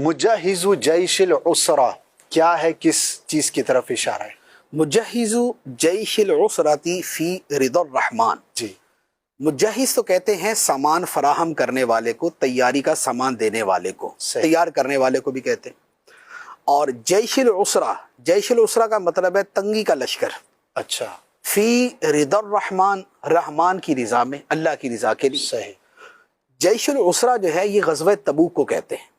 مجہز جیش العسرہ کیا ہے، کس چیز کی طرف اشارہ ہے؟ مجہز جیش العسرتی فی رضا الرحمن. جی، مجہز تو کہتے ہیں سامان فراہم کرنے والے کو، تیاری کا سامان دینے والے کو، صحیح. تیار کرنے والے کو بھی کہتے ہیں. اور جیش العسرہ، جیش العسرہ کا مطلب ہے تنگی کا لشکر. اچھا، فی رضا الرحمن، رحمان کی رضا میں، اللہ کی رضا کے لیے. صحیح. جیش العسرہ جو ہے یہ غزوہ تبوک کو کہتے ہیں،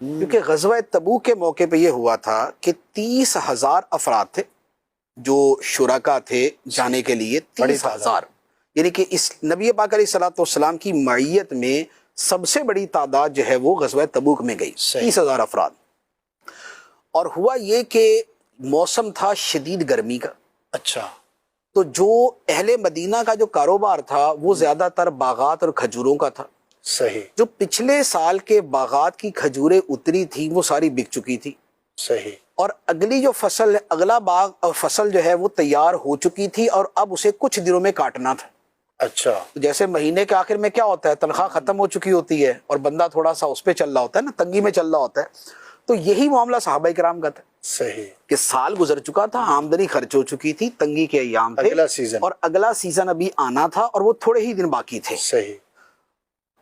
کیونکہ غزوہ تبوک کے موقع پہ یہ ہوا تھا کہ 30,000 افراد تھے جو شرکا تھے جانے کے لیے. بڑی 30,000 یعنی کہ اس نبی پاک علیہ الصلوۃ والسلام کی معیت میں سب سے بڑی تعداد جو ہے وہ غزوہ تبوک میں گئی. صحیح. 30,000 افراد. اور ہوا یہ کہ موسم تھا شدید گرمی کا. اچھا، تو جو اہل مدینہ کا جو کاروبار تھا وہ زیادہ تر باغات اور کھجوروں کا تھا. صحیح. جو پچھلے سال کے باغات کی کھجوریں اتری تھی وہ ساری بک چکی تھی، صحیح. اور اگلی جو فصل، اگلا باغ اور فصل جو ہے وہ تیار ہو چکی تھی اور اب اسے کچھ دنوں میں کاٹنا تھا. اچھا، جیسے مہینے کے آخر میں کیا ہوتا ہے، تنخواہ ختم ہو چکی ہوتی ہے اور بندہ تھوڑا سا اس پہ چل رہا ہوتا ہے نا، تنگی میں چل رہا ہوتا ہے. تو یہی معاملہ صحابہ کرام کا تھا صحیح. کہ سال گزر چکا تھا، آمدنی خرچ ہو چکی تھی، تنگی کے ایام تھے، اگلا سیزن. اور اگلا سیزن ابھی آنا تھا اور وہ تھوڑے ہی دن باقی تھے. صحیح.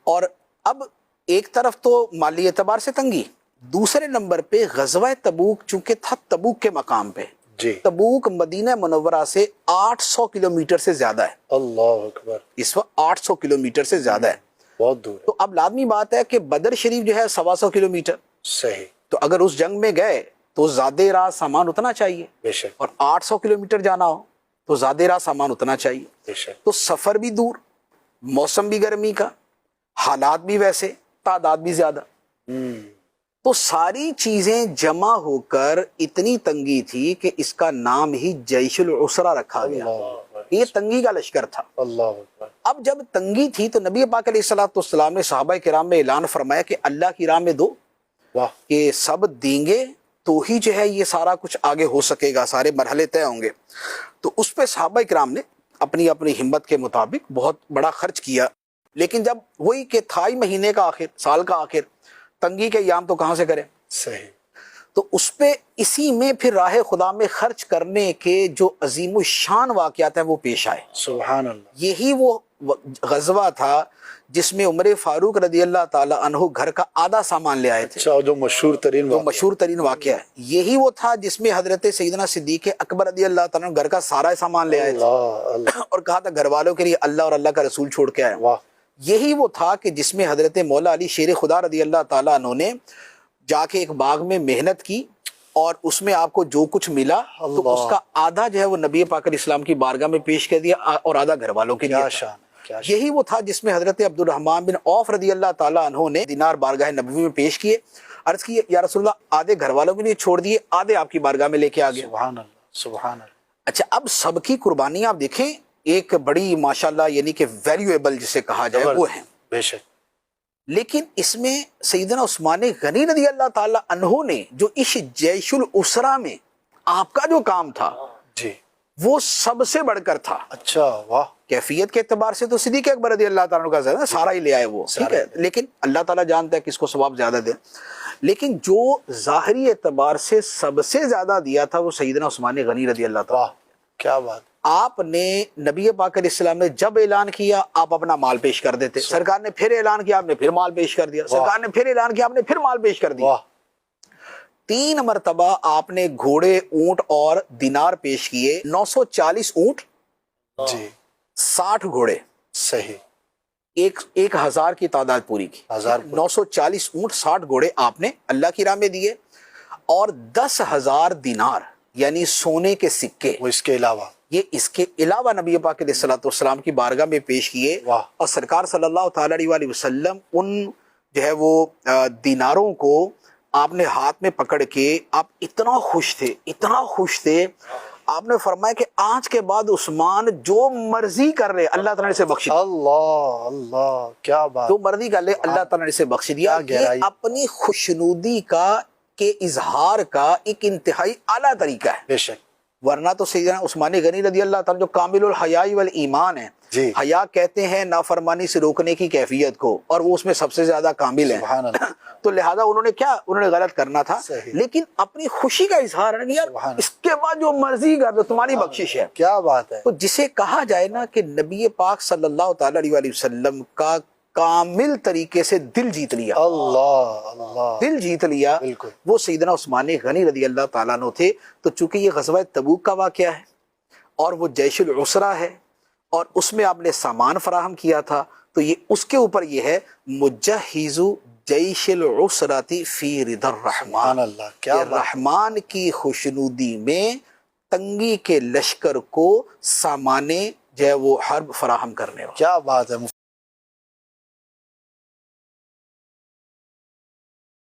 اور اب ایک طرف تو مالی اعتبار سے تنگی، دوسرے نمبر پہ غزوہ تبوک چونکہ تھا تبوک کے مقام پہ. جی، تبوک مدینہ منورہ سے 800 کلومیٹر سے زیادہ ہے. اللہ اکبر، اس وقت 800 کلومیٹر سے زیادہ ہے. بہت دور ہے. تو اب لازمی بات ہے کہ بدر شریف جو ہے 125 کلومیٹر. صحیح. تو اگر اس جنگ میں گئے تو زیادہ راہ سامان اتنا چاہیے، بے شک، اور 800 کلومیٹر جانا ہو تو زیادہ راہ سامان اتنا چاہیے. بے شک. تو سفر بھی دور، موسم بھی گرمی کا، حالات بھی ویسے، تعداد بھی زیادہ. تو ساری چیزیں جمع ہو کر اتنی تنگی تھی کہ اس کا نام ہی جیش العسرہ رکھا گیا. اللہ اکبر، یہ تنگی کا لشکر تھا. اللہ اکبر. اب جب تنگی تھی تو نبی پاک علیہ الصلوۃ والسلام نے صحابہ کرام میں اعلان فرمایا کہ اللہ کی راہ میں دو، واہ، کہ سب دیں گے تو ہی جو ہے یہ سارا کچھ آگے ہو سکے گا، سارے مرحلے طے ہوں گے. تو اس پہ صحابہ کرام نے اپنی اپنی ہمت کے مطابق بہت بڑا خرچ کیا. لیکن جب وہی کہ تھا ہی مہینے کا آخر، سال کا آخر، تنگی کے ایام تو کہاں سے کریں. صحیح. تو اس پہ اسی میں پھر راہ خدا میں خرچ کرنے کے جو عظیم الشان واقعات ہیں وہ پیش آئے. سبحان اللہ. یہی وہ غزوہ تھا جس میں عمر فاروق رضی اللہ تعالی عنہ گھر کا آدھا سامان لے آئے تھے. اچھا، جو مشہور ترین جو واقعہ. مشہور ترین واقعہ ہے. یہی وہ تھا جس میں حضرت سیدنا صدیق اکبر رضی اللہ تعالیٰ عنہ گھر کا سارا سامان لے آئے تھے اللہ اللہ، اور کہا تھا گھر والوں کے لیے اللہ اور اللہ کا رسول چھوڑ کے آئے. واہ، یہی وہ تھا کہ جس میں حضرت مولا علی شیر خدا رضی اللہ تعالیٰ عنہ نے جا کے ایک باغ میں محنت کی اور اس میں آپ کو جو کچھ ملا تو اس کا آدھا جو ہے وہ نبی پاک علیہ السلام کی بارگاہ میں پیش کر دیا اور آدھا گھر والوں کے لیے کیا تھا. شان، کیا شان. یہی وہ تھا جس میں حضرت عبد الرحمن بن عوف رضی اللہ تعالیٰ عنہ نے دینار بارگاہ نبوی میں پیش کیے، عرض کی یا رسول اللہ آدھے گھر والوں کے لیے چھوڑ دیے، آدھے آپ کی بارگاہ میں لے کے آ گئے. سبحان اللہ، سبحان اللہ. اچھا، اب سب کی قربانیاں آپ دیکھیں ایک بڑی ماشاءاللہ یعنی کہ ویلیویبل جسے کہا جائے وہ ہیں. بے شک. لیکن اس میں سیدنا عثمان غنی رضی اللہ تعالیٰ عنہ نے جو اس جیش العسرہ میں آپ کا جو کام تھا جی، وہ سب سے بڑھ کر تھا. اچھا، واہ، کیفیت کے اعتبار سے تو صدیق اکبر رضی اللہ تعالیٰ عنہ کا زیادہ سارا ہی لے آئے وہ، ٹھیک ہے، لیکن اللہ تعالیٰ جانتا ہے کس کو ثواب زیادہ دے. لیکن جو ظاہری اعتبار سے سب سے زیادہ دیا تھا وہ سیدنا عثمان غنی رضی اللہ تعالیٰ. واہ، کیا بات. آپ نے نبی پاک علیہ السلام نے جب اعلان کیا آپ اپنا مال پیش کر دیتے، سرکار نے پھر اعلان کیا آپ نے پھر مال پیش کر دیا، سرکار نے پھر اعلان کیا آپ نے پھر مال پیش کر دیا. واہ، 3 مرتبہ آپ نے گھوڑے، اونٹ اور دینار پیش کیے. 940 اونٹ، جی، 60 گھوڑے، صحیح. 1000 کی تعداد پوری کی. 1000 940 اونٹ، 60 گھوڑے آپ نے اللہ کی راہ میں دیے، اور 10,000 دینار یعنی سونے کے سکے وہ اس کے علاوہ. یہ اس کے علاوہ نبی پاک علیہ الصلوۃ والسلام کی بارگاہ میں پیش کیے. واہ. اور سرکار صلی اللہ تعالی علیہ وآلہ وسلم ان جو ہے وہ دیناروں کو آپ نے ہاتھ میں پکڑ کے آپ اتنا خوش تھے، اتنا خوش تھے، آپ نے فرمایا کہ آج کے بعد عثمان جو مرضی کر لے اللہ تعالیٰ نے اسے بخش دیا. اللہ اللہ، کیا بات. جو مرضی کر لے اللہ تعالیٰ نے اسے بخش دیا. کیا گہرائی. یہ اپنی خوشنودی کا کے اظہار کا ایک انتہائی اعلیٰ طریقہ ہے. بے شک. ورنہ تو سیدنا عثمان غنی رضی اللہ تعالیٰ جو کامل الحیاء والایمان ہے، جی۔ حیا کہتے ہیں نافرمانی سے روکنے کی کیفیت کو، اور وہ اس میں سب سے زیادہ کامل ہیں۔ سبحان اللہ۔ تو لہذا انہوں نے غلط کرنا تھا، صحیح۔ لیکن اپنی خوشی کا اظہار ہے کہ یار سبحان اللہ۔ اس کے بعد جو مرضی کر دو تمہاری بخشش ہے۔ کیا بات ہے۔ تو جسے کہا جائے نا کہ نبی پاک صلی اللہ تعالی علیہ وآلہ وسلم کا کامل طریقے سے دل جیت لیا، اللہ اللہ، دل جیت لیا، بالکل۔ وہ سیدنا عثمان غنی رضی اللہ تعالیٰ عنہ تھے۔ تو چونکہ یہ غزوہ تبوک کا واقعہ ہے اور وہ جیش العسرہ ہے اور اس میں آپ نے سامان فراہم کیا تھا، تو یہ اس کے اوپر یہ ہے مجہز جیش العسرۃ فی رضا الرحمن، سبحان اللہ، کیا کہ بات ہے۔ رحمان کی خوشنودی میں تنگی کے لشکر کو سامان جو ہے وہ حرب فراہم کرنے والا۔ کیا بات ہے۔